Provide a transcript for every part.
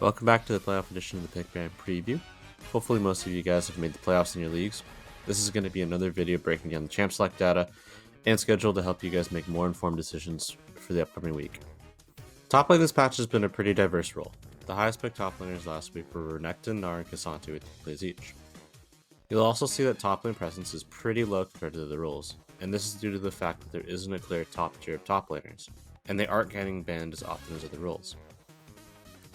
Welcome back to the playoff edition of the Pick Band Preview. Hopefully most of you guys have made the playoffs in your leagues. This is going to be another video breaking down the champ select data and schedule to help you guys make more informed decisions for the upcoming week. Top lane this patch has been a pretty diverse role. The highest picked top laners last week were Renekton, Gnar, and K'Sante with 2 plays each. You'll also see that top lane presence is pretty low compared to the other roles, and this is due to the fact that there isn't a clear top tier of top laners, and they aren't getting banned as often as other roles.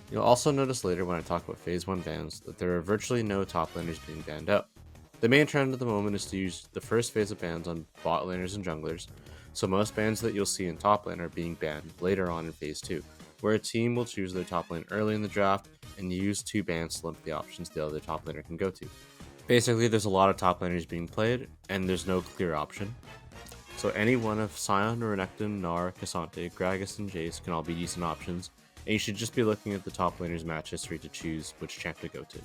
You'll also notice later when I talk about Phase 1 bans that there are virtually no top laners being banned out. The main trend at the moment is to use the first phase of bans on bot laners and junglers, so most bans that you'll see in top lane are being banned later on in Phase 2, where a team will choose their top lane early in the draft and use 2 bans to limit the options the other top laner can go to. Basically, there's a lot of top laners being played, and there's no clear option. So any one of Sion, Renekton, Gnar, K'Sante, Gragas, and Jace can all be decent options, and you should just be looking at the top laner's match history to choose which champ to go to.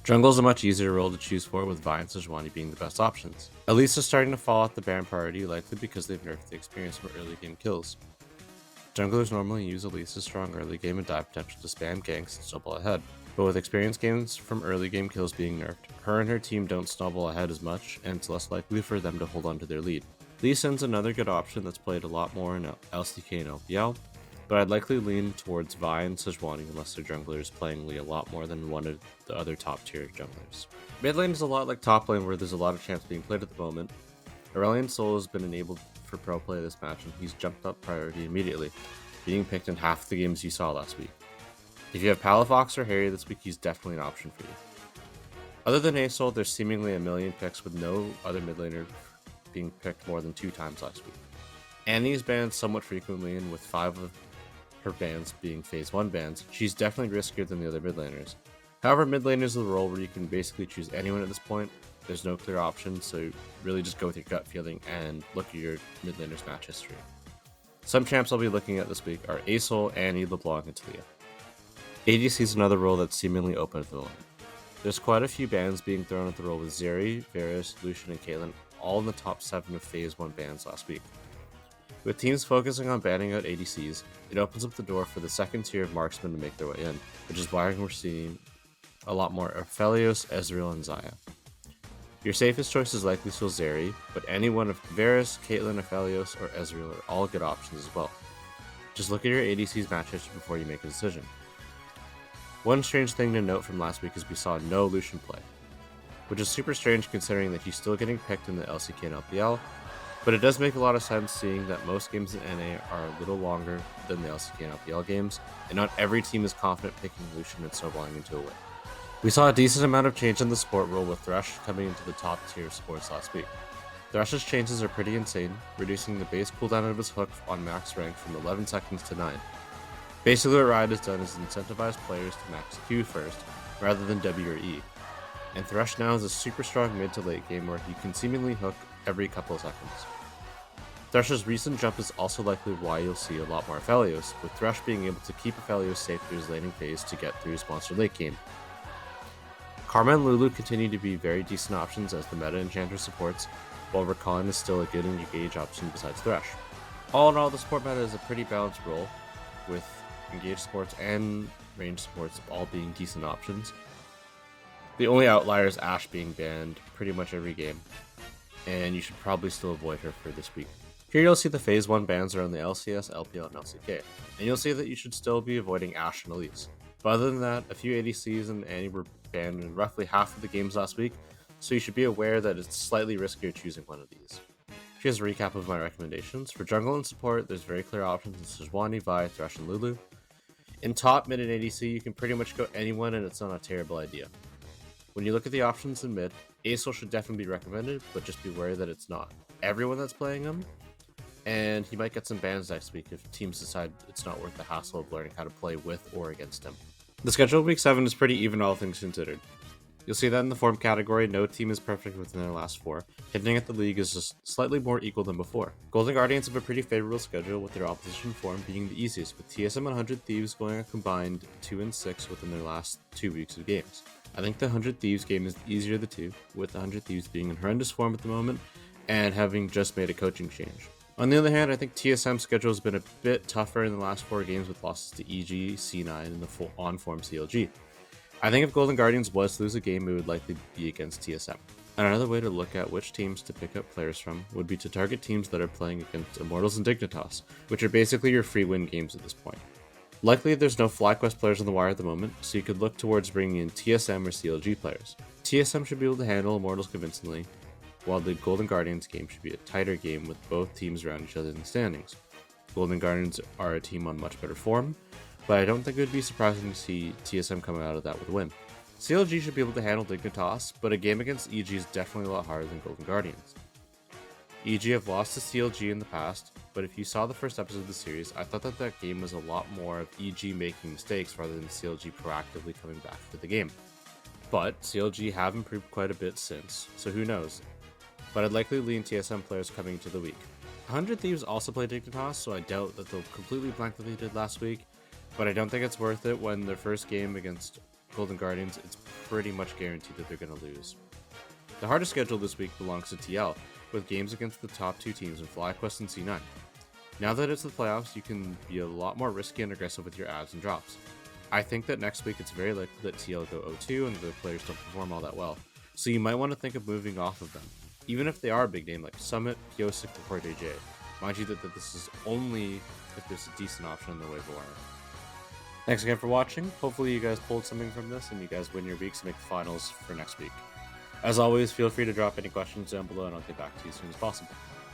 Jungle is a much easier role to choose for, with Vi and Sejuani being the best options. Elise is starting to fall off the ban priority, likely because they've nerfed the experience from early game kills. Junglers normally use Elise's strong early game and dive potential to spam ganks and snowball ahead, but with experience gains from early game kills being nerfed, her and her team don't snowball ahead as much, and it's less likely for them to hold on to their lead. Lee Sin's another good option that's played a lot more in LCK and LPL, but I'd likely lean towards Vi and Sejuani unless their jungler is playing Lee a lot more than one of the other top tier junglers. Mid lane is a lot like top lane, where there's a lot of champs being played at the moment. Aurelion Sol has been enabled for pro play this match, and he's jumped up priority immediately, being picked in half the games you saw last week. If you have Palafox or Harry this week, he's definitely an option for you. Other than Asol, there's seemingly a million picks, with no other mid laner being picked more than 2 times last week. Annie is banned somewhat frequently, and with 5 of her bans being Phase 1 bans, she's definitely riskier than the other mid laners. However, mid laners is a role where you can basically choose anyone at this point. There's no clear option, so really just go with your gut feeling and look at your mid laner's match history. Some champs I'll be looking at this week are Asol, Annie, LeBlanc, and Talia. ADC is another role that's seemingly open at the moment. There's quite a few bans being thrown at the role, with Zeri, Varus, Lucian, and Caitlyn all in the top 7 of Phase 1 bans last week. With teams focusing on banning out ADCs, it opens up the door for the second tier of marksmen to make their way in, which is why we're seeing a lot more Aphelios, Ezreal, and Xayah. Your safest choice is likely still Zeri, but any one of Varus, Caitlyn, Aphelios, or Ezreal are all good options as well. Just look at your ADC's match history before you make a decision. One strange thing to note from last week is we saw no Lucian play, which is super strange considering that he's still getting picked in the LCK and LPL, but it does make a lot of sense seeing that most games in NA are a little longer than the LCK and LPL games, and not every team is confident picking Lucian and snowballing into a win. We saw a decent amount of change in the support role, with Thresh coming into the top tier of supports last week. Thresh's changes are pretty insane, reducing the base cooldown of his hook on max rank from 11 seconds to 9. Basically what Riot has done is incentivize players to max Q first, rather than W or E, and Thresh now has a super strong mid to late game where he can seemingly hook every couple of seconds. Thresh's recent jump is also likely why you'll see a lot more Aphelios, with Thresh being able to keep Aphelios safe through his laning phase to get through his monster late game. Karma and Lulu continue to be very decent options as the meta enchanter supports, while Rakan is still a good engage option besides Thresh. All in all, the support meta is a pretty balanced role, with engage supports and range supports all being decent options. The only outlier is Ashe being banned pretty much every game, and you should probably still avoid her for this week. Here you'll see the Phase 1 bans around the LCS, LPL, and LCK, and you'll see that you should still be avoiding Ashe and Elise. But other than that, a few ADCs and Annie were banned in roughly half of the games last week, so you should be aware that it's slightly riskier choosing one of these. Here's a recap of my recommendations. For jungle and support, there's very clear options in Sejuani, Vi, Thresh, and Lulu. In top, mid, and ADC, you can pretty much go anyone, and it's not a terrible idea. When you look at the options in mid, Asol should definitely be recommended, but just be aware that it's not everyone that's playing him, and he might get some bans next week if teams decide it's not worth the hassle of learning how to play with or against him. The schedule of week 7 is pretty even, all things considered. You'll see that in the form category, no team is perfect within their last 4. Hitting at the league is just slightly more equal than before. Golden Guardians have a pretty favorable schedule, with their opposition form being the easiest, with TSM 100 Thieves going a combined 2-6 within their last 2 weeks of games. I think the 100 Thieves game is the easier of the two, with the 100 Thieves being in horrendous form at the moment, and having just made a coaching change. On the other hand, I think TSM's schedule has been a bit tougher in the last 4 games with losses to EG, C9, and the full on-form CLG. I think if Golden Guardians was to lose a game, it would likely be against TSM. And another way to look at which teams to pick up players from would be to target teams that are playing against Immortals and Dignitas, which are basically your free win games at this point. Likely there's no FlyQuest players on the wire at the moment, so you could look towards bringing in TSM or CLG players. TSM should be able to handle Immortals convincingly, while the Golden Guardians game should be a tighter game with both teams around each other in the standings. Golden Guardians are a team on much better form, but I don't think it would be surprising to see TSM coming out of that with a win. CLG should be able to handle Dignitas, but a game against EG is definitely a lot harder than Golden Guardians. EG have lost to CLG in the past, but if you saw the first episode of the series, I thought that game was a lot more of EG making mistakes rather than CLG proactively coming back to the game. But CLG have improved quite a bit since, so who knows. But I'd likely lean TSM players coming into the week. 100 Thieves also play Dignitas, so I doubt that they'll completely blank what they did last week, but I don't think it's worth it when their first game against Golden Guardians, it's pretty much guaranteed that they're going to lose. The hardest schedule this week belongs to TL, with games against the top 2 teams in FlyQuest and C9. Now that it's the playoffs, you can be a lot more risky and aggressive with your adds and drops. I think that next week it's very likely that TL go 0-2 and the players don't perform all that well, so you might want to think of moving off of them, even if they are a big name like Summit, Pyosik, or JJ. Mind you that this is only if there's a decent option on the waiver wire. Thanks again for watching. Hopefully you guys pulled something from this and you guys win your weeks and make the finals for next week. As always, feel free to drop any questions down below and I'll get back to you as soon as possible.